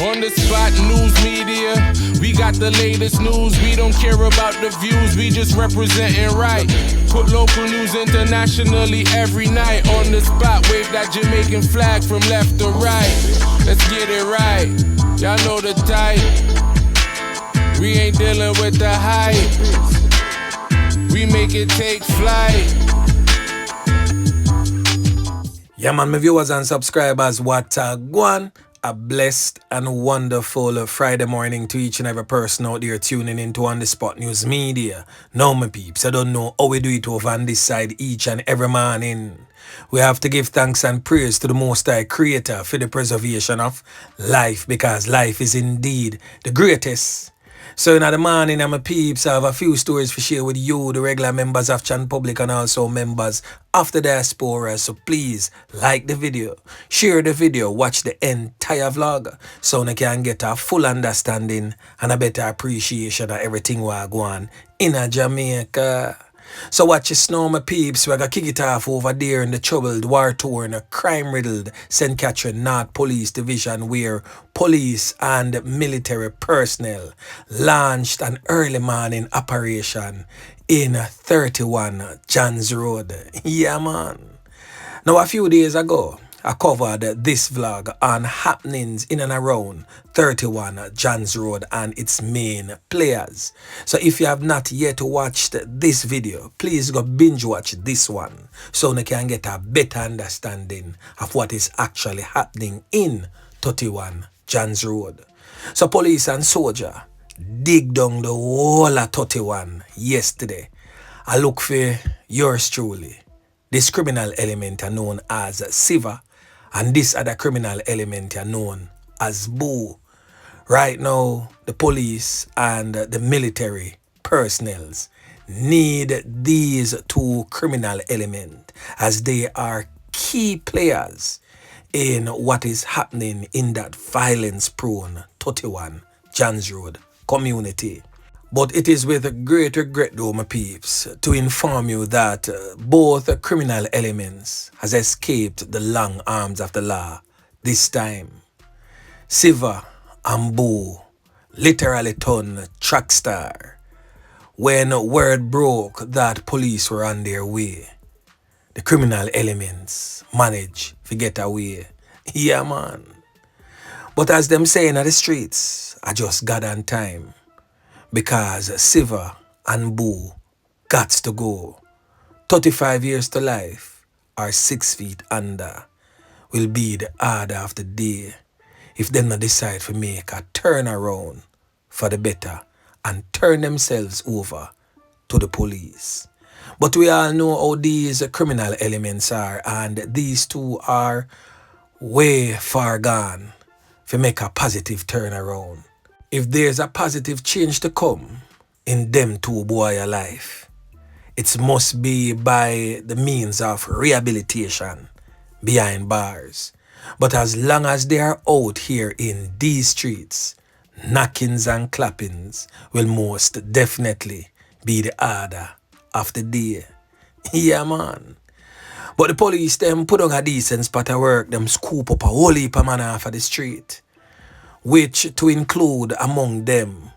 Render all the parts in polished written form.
On the spot news media, we got the latest news. We don't care about the views, we just representing right. Put local news internationally every night. On the spot, wave that Jamaican flag from left to right. Let's get it right, y'all know the type. We ain't dealing with the hype. We make it take flight. Yeah man, my viewers and subscribers, what a guan. A blessed and wonderful Friday morning to each and every person out there tuning into On The Spot News Media. Now my peeps, I don't know how we do it over on this side each and every morning. We have to give thanks and praise to the Most High Creator for the preservation of life, because life is indeed the greatest. So in the morning, my peeps, I have a few stories to share with you, the regular members of Chan Public and also members of the diaspora. So please like the video, share the video, watch the entire vlog so you can get a full understanding and a better appreciation of everything we are going in Jamaica. So watch your snow, my peeps. We're going to kick it off over there in the troubled, war-torn, crime-riddled St. Catherine North Police Division, where police and military personnel launched an early morning operation in 31 Johns Road. Yeah, man. Now, a few days ago, I covered this vlog on happenings in and around 31 Johns Road and its main players. So if you have not yet watched this video, please go binge watch this one so you can get a better understanding of what is actually happening in 31 Johns Road. So police and soldier dig down the whole of 31 yesterday. I look for yours truly. This criminal element are known as Siva, and this other criminal element are known as Bwoy. Right now, the police and the military personnel need these two criminal elements as they are key players in what is happening in that violence-prone 31 Johns Road community. But it is with great regret though, my peeps, to inform you that both criminal elements has escaped the long arms of the law this time. Siva and Bwoy literally turned track star when word broke that police were on their way. The criminal elements managed to get away. Yeah, man. But as them saying at the streets, I just got on time. Because Siva and Bwoy gots to go. 35 years to life or 6 feet under will be the order of the day if they not decide to make a turnaround for the better and turn themselves over to the police. But we all know how these criminal elements are, and these two are way far gone to make a positive turnaround. If there's a positive change to come in them two boy life, it must be by the means of rehabilitation behind bars. But as long as they are out here in these streets, knockings and clappings will most definitely be the order of the day. Yeah, man. But the police, them put on a decent spot of work, them scoop up a whole heap of man off of the street, which to include among them,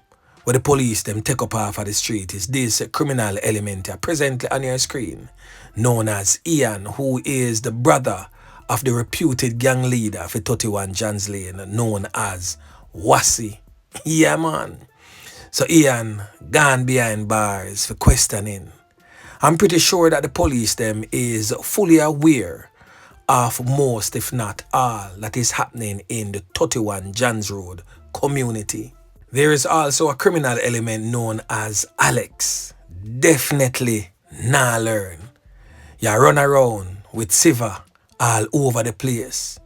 where the police them take up off of the street, is this criminal element presently on your screen, known as Ian, who is the brother of the reputed gang leader for 31 Johns Lane, known as Wasi. Yeah, man. So Ian gone behind bars for questioning. I'm pretty sure that the police them is fully aware of most, if not all, that is happening in the 31 Johns Road community. There is also a criminal element known as Alex. Definitely nah learn. You run around with Siva all over the place.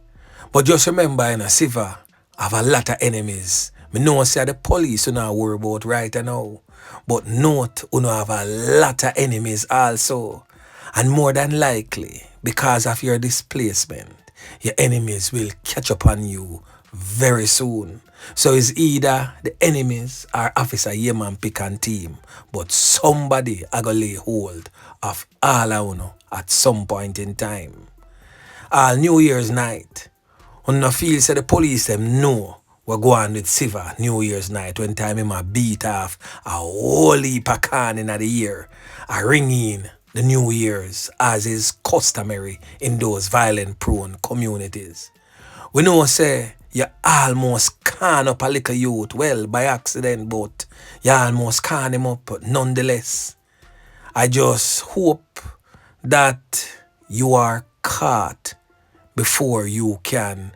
But just remember, Siva have a lot of enemies. Me know say the police you not worry about right now. But note you have a lot of enemies also. And more than likely, because of your displacement, your enemies will catch up on you very soon. So it's either the enemies or Officer Yeman Pick and team, but somebody are going to lay hold of all of you at some point in time. All New Year's night, when you feel say the police them know we go on with Siva New Year's night when time him a beat off a whole heap of can in the year. A ring in the New Year's as is customary in those violent prone communities. We know say you almost can up a little youth, well by accident, but you almost can him up nonetheless. I just hope that you are caught before you can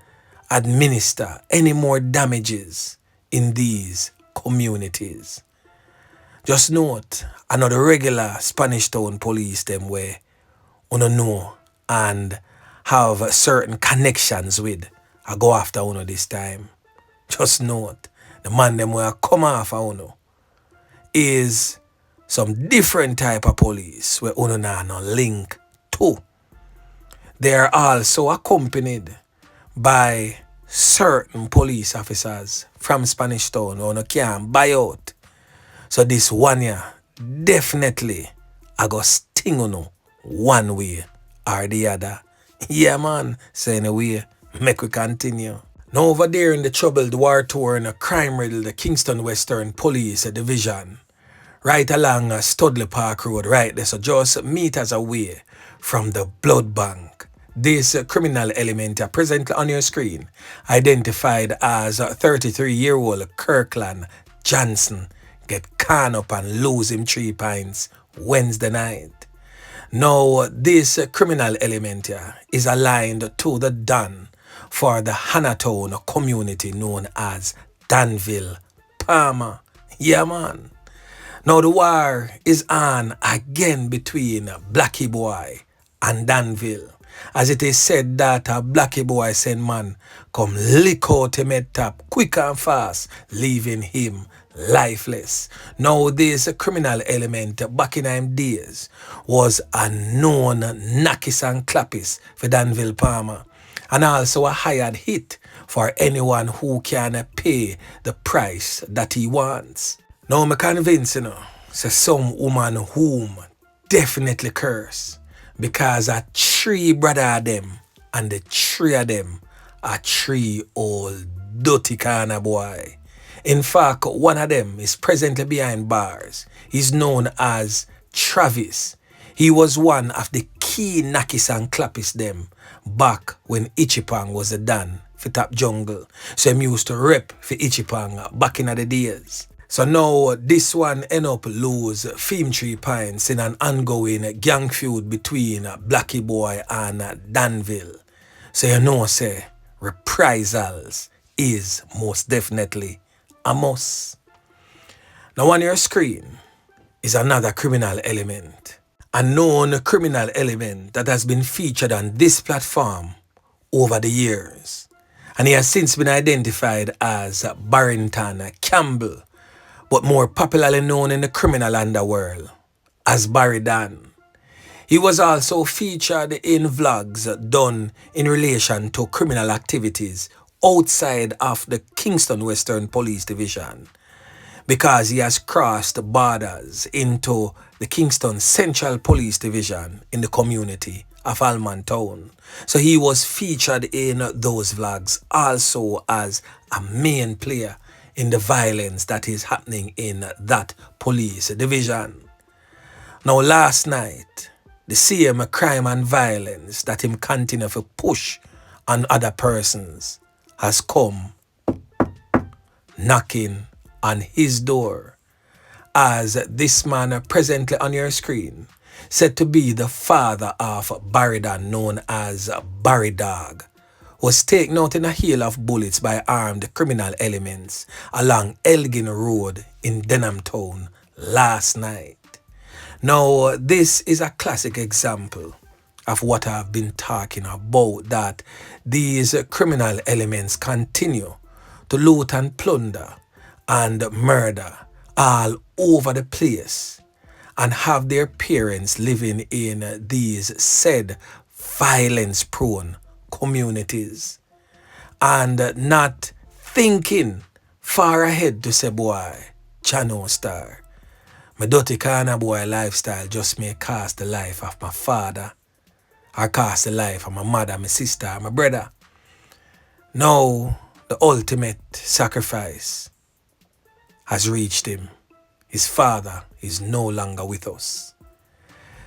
administer any more damages in these communities. Just note, another regular Spanish Town police them where you know and have certain connections with. I go after uno this time. Just note, the man them where come after uno is some different type of police where uno na no link to. They are also accompanied by certain police officers from Spanish Town who can't buy out. So this one year definitely I go sting uno one way or the other. Yeah man, so anyway, make we continue. Now over there in the troubled war-torn, crime-riddled Kingston Western Police Division, right along Studley Park Road, right there, so just meters away from the blood bank. This criminal element presently on your screen, identified as 33-year-old Kirkland Johnson, get can up and lose him 3 pints Wednesday night. Now, this criminal element is aligned to the Don for the Hannatown community known as Danville, Palmer. Yeah, man. Now, the war is on again between Bwoy and Danville, as it is said that Bwoy said man come lick out him head top quick and fast, leaving him lifeless. Now this criminal element back in them days was a known Knockist and Clappist for Danville Palmer, and also a hired hit for anyone who can pay the price that he wants. Now I'm convinced, say some woman whom definitely curse because a 3 brother of them and the 3 of them are 3 old dirty kind of boy. In fact, one of them is presently behind bars. He's known as Travis. He was one of the key Knockist and Clappist them back when Ichipang was the Dan for Top Jungle. So he used to rep for Ichipang back in the days. So now this one end up lose 3 pints in an ongoing gang feud between Bwoy and Danville. So you know say reprisals is most definitely a must. Now on your screen is another criminal element. A known criminal element that has been featured on this platform over the years. And he has since been identified as Barrington Campbell, but more popularly known in the criminal underworld as Barry Dan. He was also featured in vlogs done in relation to criminal activities outside of the Kingston Western Police Division, because he has crossed borders into the Kingston Central Police Division in the community of Alman Town. So he was featured in those vlogs also as a main player in the violence that is happening in that police division. Now last night, the same crime and violence that him continue to push on other persons has come knocking on his door, as this man presently on your screen said to be the father of Barry Dan, known as Barry Dog, was taken out in a hail of bullets by armed criminal elements along Elgin Road in Denham Town last night. Now, this is a classic example of what I've been talking about, that these criminal elements continue to loot and plunder and murder all over the place and have their parents living in these said violence-prone communities and not thinking far ahead to say, boy, Chano Star, my dirty kind of boy lifestyle just may cost the life of my father, or cost the life of my mother, my sister, my brother. Now, the ultimate sacrifice has reached him. His father is no longer with us.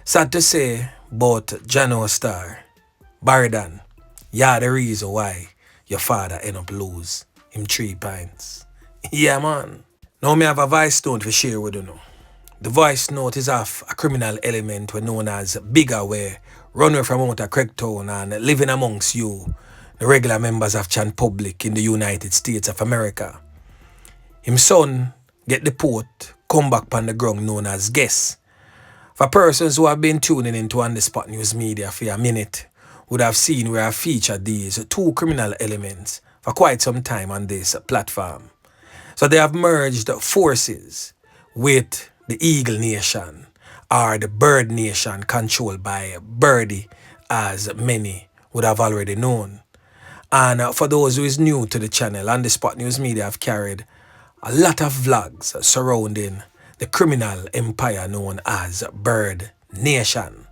Sad to say, but Jano Star, Bardan, you're the reason why your father end up lose him 3 pints. Yeah, man. Now me have a voice note to share with you now. The voice note is of a criminal element we known as Bigger, where run away from out of Kirkland and living amongst you, the regular members of Chan Public in the United States of America. Him son get deported, come back on the ground known as guest. For persons who have been tuning into On The Spot News Media for a minute, would have seen where I featured these 2 criminal elements for quite some time on this platform. So they have merged forces with the Eagle Nation, or the Bird Nation controlled by Birdie, as many would have already known. And for those who is new to the channel, On The Spot News Media have carried a lot of vlogs surrounding the criminal empire known as Bird Nation.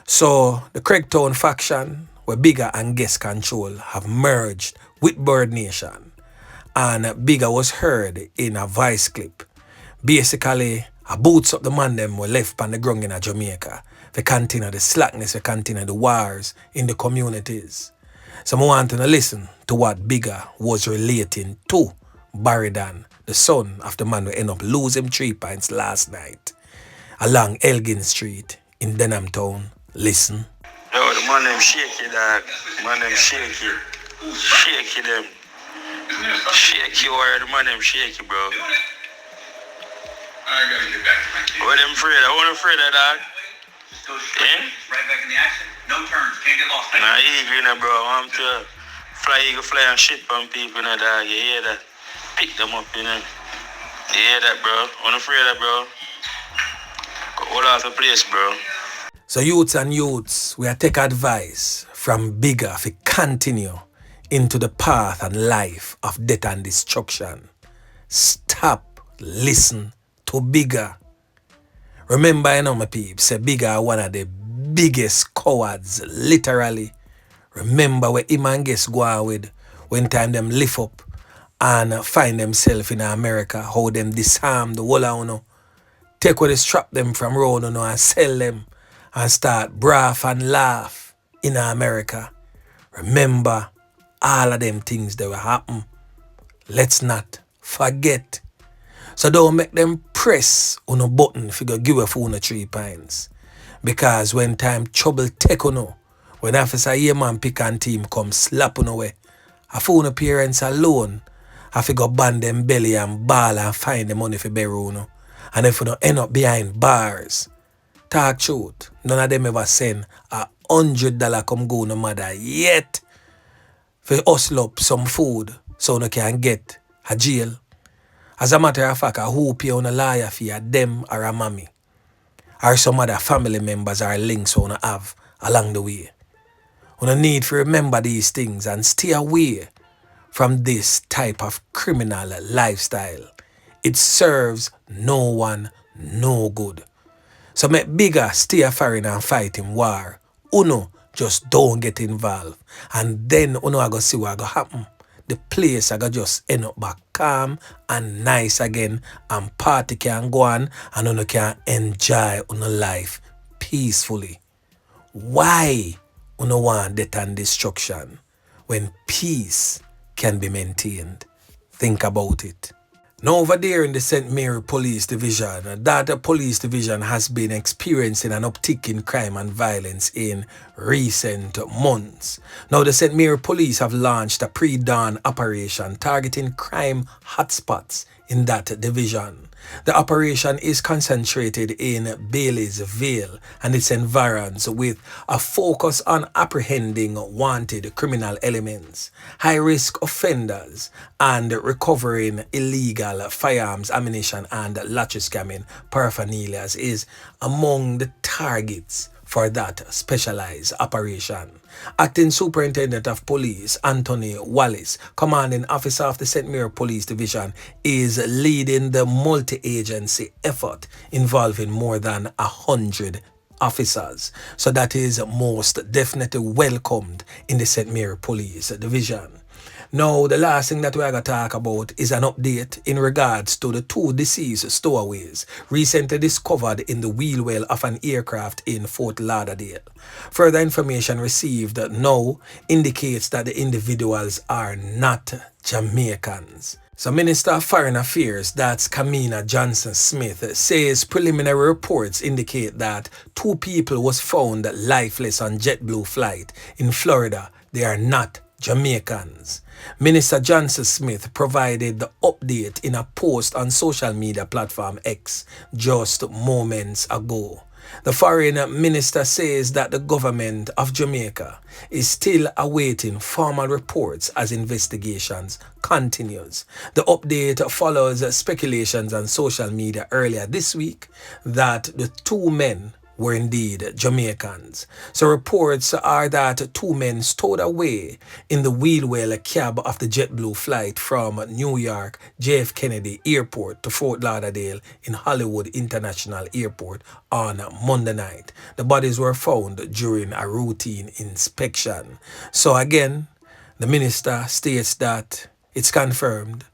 So the Kirktown faction, where Bigger and Guest control, have merged with Bird Nation. And Bigger was heard in a voice clip. Basically, a boots up the man them were left on the ground in Jamaica. They continue the slackness, they continue the wars in the communities. So I want to listen to what Bigger was relating to Baridan, the son of the man who ended up losing 3 pints last night along Elgin Street in Denham Town. Listen. Yo, the man them shaky, dog. Man them shaky. Shaky them. Shaky wire, the man them shaky, bro. I gotta get back to my kid. What them afraid? I wasn't afraid of, dog. Just go straight, right back in the action. No turns, can't get lost. Nah, eagle, you know, bro. I want to fly and shit on people, you know, dog. You hear that? Pick them up, you know. You hear that, bro? I'm afraid of that, bro. Go all out the place, bro. So youths and youths, we are take advice from Bigger to continue into the path and life of death and destruction. Stop, listen to Bigger. Remember, you know, my peeps, say Bigger are one of the biggest cowards, literally. Remember where him and Guest go on with when time them lift up and find themselves in America, how them disarm the whole of you, take what they strap them from road and sell them and start braff and laugh in America. Remember all of them things that will happen. Let's not forget. So don't make them press on a button if you go give a phone 3 pints. Because when time trouble take on you, when officer man pick and team come slap on away, a phone parents alone, I figure ban them belly and ball and find the money for bury you. And if you don't end up behind bars, talk truth, none of them ever send $100 come go no matter yet for hustle up some food so you can get a jail. As a matter of fact, I hope you on a lawyer for them or a mommy or some other family members or links you have along the way. You need to remember these things and stay away from this type of criminal lifestyle. It serves no one no good. So make Bigger stay a Farin and fight in war. Uno just don't get involved. And then Uno I go see what go happen. The place I go just end up back calm and nice again, and party can go on and Uno can enjoy Uno life peacefully. Why Uno want death and destruction when peace can be maintained? Think about it. Now over there in the St. Mary Police Division, that police division has been experiencing an uptick in crime and violence in recent months. Now the St. Mary Police have launched a pre-dawn operation targeting crime hotspots in that division. The operation is concentrated in Baileysville and its environs with a focus on apprehending wanted criminal elements, high-risk offenders, and recovering illegal firearms, ammunition, and lottery scamming paraphernalia is among the targets for that specialized operation. Acting Superintendent of Police Anthony Wallace, commanding officer of the St. Mary Police Division, is leading the multi-agency effort involving more than 100 officers. So that is most definitely welcomed in the St. Mary Police Division. Now, the last thing that we're going to talk about is an update in regards to the 2 deceased stowaways recently discovered in the wheel well of an aircraft in Fort Lauderdale. Further information received now indicates that the individuals are not Jamaicans. So Minister of Foreign Affairs, that's Kamina Johnson-Smith, says preliminary reports indicate that 2 people was found lifeless on JetBlue flight in Florida. They are not Jamaicans. Minister Johnson-Smith provided the update in a post on social media platform X just moments ago. The foreign minister says that the government of Jamaica is still awaiting formal reports as investigations continues. The update follows speculations on social media earlier this week that the 2 men were indeed Jamaicans. So reports are that 2 men stowed away in the wheel well cab of the JetBlue flight from New York JF Kennedy Airport to Fort Lauderdale in Hollywood International Airport on Monday night. The bodies were found during a routine inspection. So again, the minister states that it's confirmed,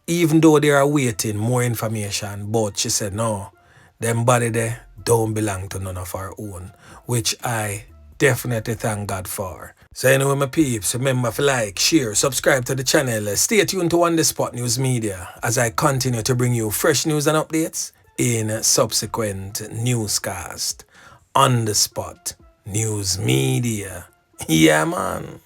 even though they are awaiting more information, but she said no, them body there don't belong to none of our own, which I definitely thank God for. So anyway, my peeps, remember to like, share, subscribe to the channel. Stay tuned to On The Spot News Media as I continue to bring you fresh news and updates in subsequent newscast. On The Spot News Media. Yeah, man.